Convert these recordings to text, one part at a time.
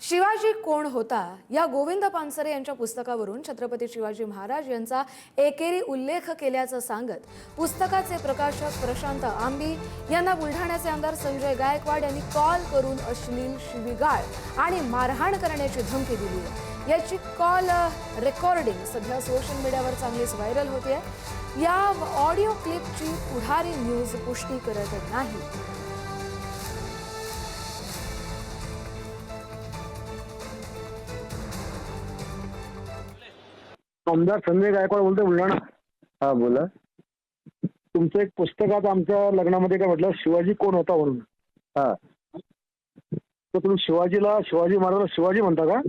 शिवाजी कोण होता या गोविंद पानसरे यांच्या पुस्तकावरून छत्रपती शिवाजी महाराज यांचा एकेरी उल्लेख केल्याचं सांगत पुस्तकाचे प्रकाशक प्रशांत आंबी यांना बुलढाण्याचे आमदार संजय गायकवाड यांनी कॉल करून अश्लील शिवीगाळ आणि मारहाण करण्याची धमकी दिली आहे। याची कॉल रेकॉर्डिंग सध्या सोशल मीडियावर चांगलीच व्हायरल होते। या ऑडिओ क्लिपची पुढारी न्यूज पुष्टी करत नाही। आमदार संजय गायकवाड बोलतोय बुलढाणा। हा बोला। तुमचं एक पुस्तकात आमच्या लग्नामध्ये काय म्हटलं, शिवाजी कोण होता म्हणून। हा, तर तुम्ही शिवाजी महाराजाला शिवाजी म्हणता का?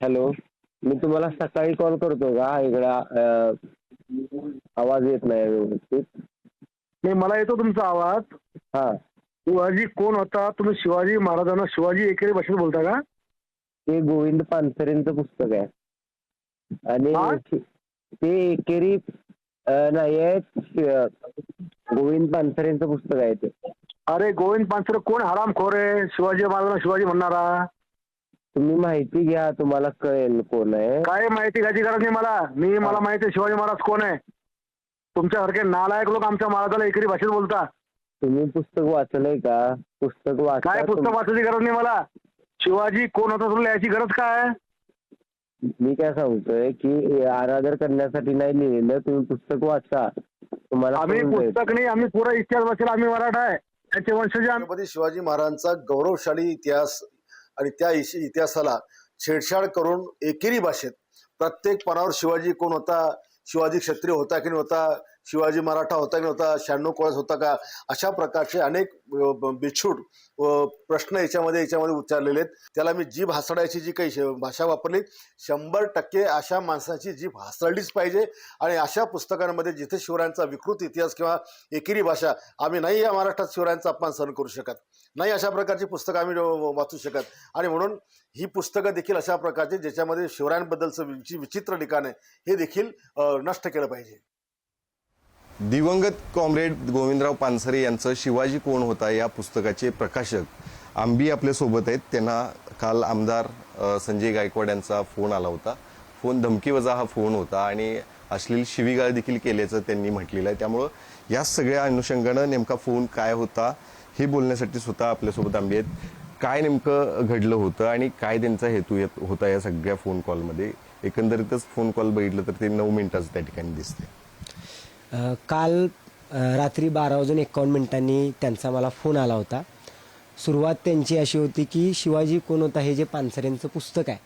हॅलो, मी तुम्हाला सकाळी कॉल करतो का? इकडे आवाज येत नाही व्यवस्थित। नाही, मला येतो तुमचा आवाज। हा, शिवाजी कोण होता, तुम्ही शिवाजी महाराजांना शिवाजी एकेरी भाषेत बोलता का? ते गोविंद पानसरेंचं पुस्तक आहे आणि हा? ते एकेरी नाही आहे, गोविंद पानसरेंचं पुस्तक आहे ते। अरे गोविंद पानसरे कोण हरामखोर आहे? शिवाजी महाराजांना शिवाजी म्हणणारा। तुम्ही माहिती घ्या, तुम्हाला कळेल कोण आहे। काय माहिती घ्यायची गरज नाही मला माहिती आहे शिवाजी महाराज कोण आहे। तुमच्यासारखे नालायक लोक आमच्या महाराजाला एकेरी भाषेत बोलता। तुम्ही पुस्तक वाचलंय का? पुस्तक वाचा। काय पुस्तक वाचायची गरज नाही मला। शिवाजी कोण होता तुला याची गरज काय? मी काय सांगतोय की आराधर करण्यासाठी नाही लिहिलेलं, तुम्ही पुस्तक वाचा, तुम्हाला आम्ही कळून जाईल। पुस्तक नाही, आम्ही पुरा इतिहास वाचला। आम्ही मराठा आहे, त्याचे वंशज आम्ही। छत्रपती शिवाजी महाराजांचा गौरवशाली इतिहास आणि त्या इतिहासाला छेडछाड करून एकेरी भाषेत प्रत्येक पानावर शिवाजी कोण होता, शिवाजी क्षत्रिय होता की नव्हता, शिवाजी मराठा होता की नव्हता, 96 कोळस होता का, अशा प्रकारचे अनेक बिछूट प्रश्न याच्यामध्ये उच्चारलेले आहेत। त्याला मी जीभ हासडायची जी काही भाषा वापरली, 100% अशा माणसाची जीभ हासडलीच पाहिजे। आणि अशा पुस्तकांमध्ये जिथे शिवरायांचा विकृत इतिहास किंवा एकेरी भाषा, आम्ही नाही या महाराष्ट्रात शिवरायांचा अपमान सहन करू शकत नाही, अशा प्रकारची पुस्तकं आम्ही वाचू शकत। आणि म्हणून ही पुस्तकं देखील अशा प्रकारचे ज्याच्यामध्ये शिवरायांबद्दलचं विचित्र लिखाण आहे हे देखील नष्ट केलं पाहिजे। दिवंगत कॉम्रेड गोविंदराव पानसरे यांचं शिवाजी कोण होता या पुस्तकाचे प्रकाशक आंबी आपल्या सोबत आहेत। त्यांना काल आमदार संजय गायकवाड यांचा फोन आला होता। फोन धमकीवजा हा फोन होता आणि अश्लील शिवीगाळ देखील केल्याचं त्यांनी म्हटलेलं आहे। त्यामुळं या सगळ्या अनुषंगानं नेमका फोन काय होता हे बोलण्यासाठी स्वतः आपल्यासोबत आंबी आहेत। काय नेमकं घडलं होतं आणि काय त्यांचा हेतू होता या सगळ्या फोन कॉलमध्ये? एकंदरीतच फोन कॉल बघितलं तर ते 9 मिनिटाचं त्या ठिकाणी दिसते। काल रात्री 12:51 त्यांचा मला फोन आला होता। सुरुवात त्यांची अशी होती की शिवाजी कोण होता हे जे पानसरेंचं पुस्तक आहे,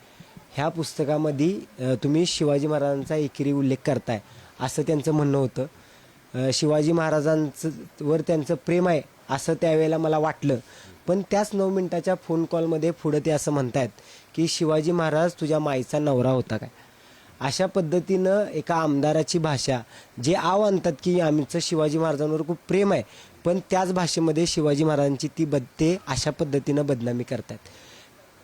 ह्या तुम्ही शिवाजी महाराजांचा एकेरी उल्लेख करताय असं त्यांचं म्हणणं होतं। शिवाजी महाराजांवर त्यांचं प्रेम आहे असं त्यावेळेला मला वाटलं, पण त्याच 9 मिनिटाच्या फोन कॉलमध्ये पुढं ते असं म्हणतायत की शिवाजी महाराज तुझ्या माईचा नवरा होता काय। अशा पद्धतीनं एका आमदाराची भाषा, जे आणतात की आमचं शिवाजी महाराजांवर खूप प्रेम आहे, पण त्याच भाषेमध्ये शिवाजी महाराजांची ते अशा पद्धतीनं बदनामी करतात।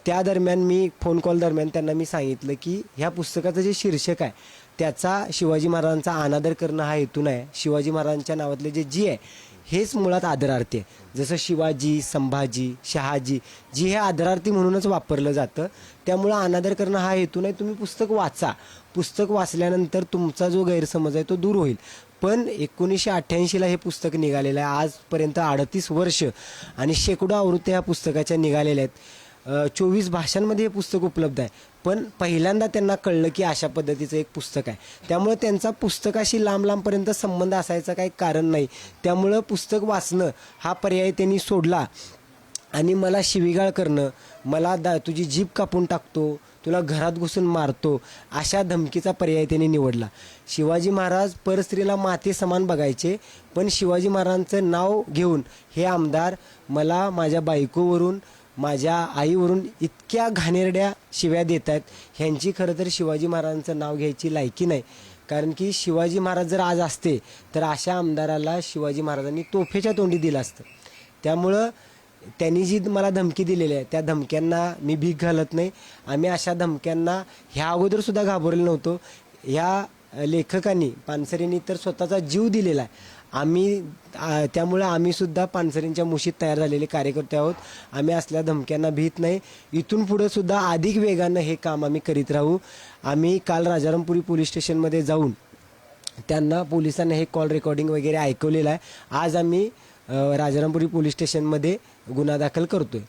त्या दरम्यान मी फोन कॉल दरम्यान त्यांना मी सांगितलं की ह्या पुस्तकाचं जे शीर्षक आहे त्याचा शिवाजी महाराजांचा अनादर करणं हा हेतू नाही। शिवाजी महाराजांच्या नावातले जी आहे हेच मुळात आदरार्थी आहे। जसं शिवाजी, संभाजी, शहाजी जी हे आदरार्थी म्हणूनच वापरलं जातं, त्यामुळं अनादर करणं हा हेतू नाही। तुम्ही पुस्तक वाचा, पुस्तक वाचल्यानंतर तुमचा जो गैरसमज आहे तो दूर होईल। पण 1988ला हे पुस्तक निघालेलं आहे, आजपर्यंत 38 वर्ष आणि शेकडो आवृत्त्या ह्या पुस्तकाच्या निघालेल्या आहेत। 24 भाषांमध्ये हे पुस्तक उपलब्ध आहे, पण पहिल्यांदा त्यांना कळलं की अशा पद्धतीचं एक पुस्तक आहे। त्यामुळे त्यांचा पुस्तकाशी लांबपर्यंत संबंध असायचं काही कारण नाही। त्यामुळं पुस्तक वाचणं हा पर्याय त्यांनी सोडला आणि मला शिवीगाळ करणं, मला तुझी जीभ कापून टाकतो, तुला घरात घुसून मारतो, अशा धमकीचा पर्याय त्यांनी निवडला। शिवाजी महाराज परस्त्रीला माते समान बघायचे, पण शिवाजी महाराजांचं नाव घेऊन हे आमदार मला माझ्या बायकोवरून, माझ्या आईवरून इतक्या घाणेरड्या शिव्या देत आहेत। ह्यांची खरं तर शिवाजी महाराजांचं नाव घ्यायची लायकी नाही, कारण की शिवाजी महाराज जर आज असते तर अशा आमदाराला शिवाजी महाराजांनी तोफेच्या तोंडी दिलं असतं। त्यामुळं त्यांनी जी मला धमकी दिलेली आहे त्या धमक्यांना मी भीक घालत नाही। आम्ही अशा धमक्यांना ह्या अगोदरसुद्धा घाबरलो नव्हतो। ह्या लेखकांनी, पानसरेंनी तर स्वतःचा जीव दिलेला आहे। त्यामुळं आम्ही सुद्धा पानसरेंच्या मुशीत तयार झालेले कार्यकर्ते आहोत. आम्ही असल्या धमक्यांना भीत नाही. इथून पुढे सुद्धा अधिक वेगानं हे काम आम्ही करीत राहू. आम्ही काल राजारामपुरी पोलीस स्टेशनमध्ये जाऊन त्यांना पोलिसांना हे कॉल रेकॉर्डिंग वगैरे ऐकवलेलं आहे. आज आम्ही राजारामपुरी पोलीस स्टेशनमध्ये गुन्हा दाखल करतोय.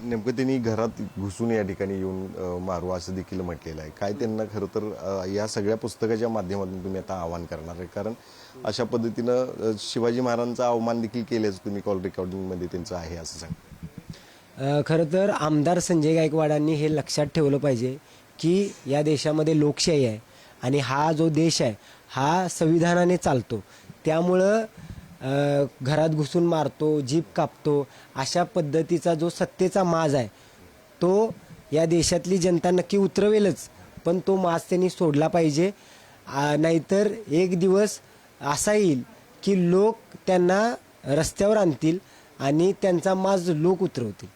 नेमकं त्यांनी घरात घुसून या ठिकाणी येऊन मारू असं देखील म्हटलेलं आहे. काय त्यांना खरं तर या सगळ्या पुस्तकाच्या माध्यमातून तुम्ही आता आवाहन करणार आहे? कारण अशा पद्धतीनं शिवाजी महाराजांचा अवमान देखील केल्याचं तुम्ही कॉल रेकॉर्डिंगमध्ये त्यांचं आहे असं सांग. खरं तर आमदार संजय गायकवाडांनी हे लक्षात ठेवलं पाहिजे की या देशामध्ये लोकशाही आहे आणि हा जो देश आहे हा संविधानाने चालतो. त्यामुळं घरात घुसून मारतो, जीभ कापतो, अशा पद्धतीचा जो सत्तेचा माज आहे तो या देशातली जनता नक्की उतरवेलच, पण तो माज त्यांनी सोडला पाहिजे. नाहीतर एक दिवस असा येईल की लोक त्यांना रस्त्यावर आणतील आणि त्यांचा माज लोक उतरवतील.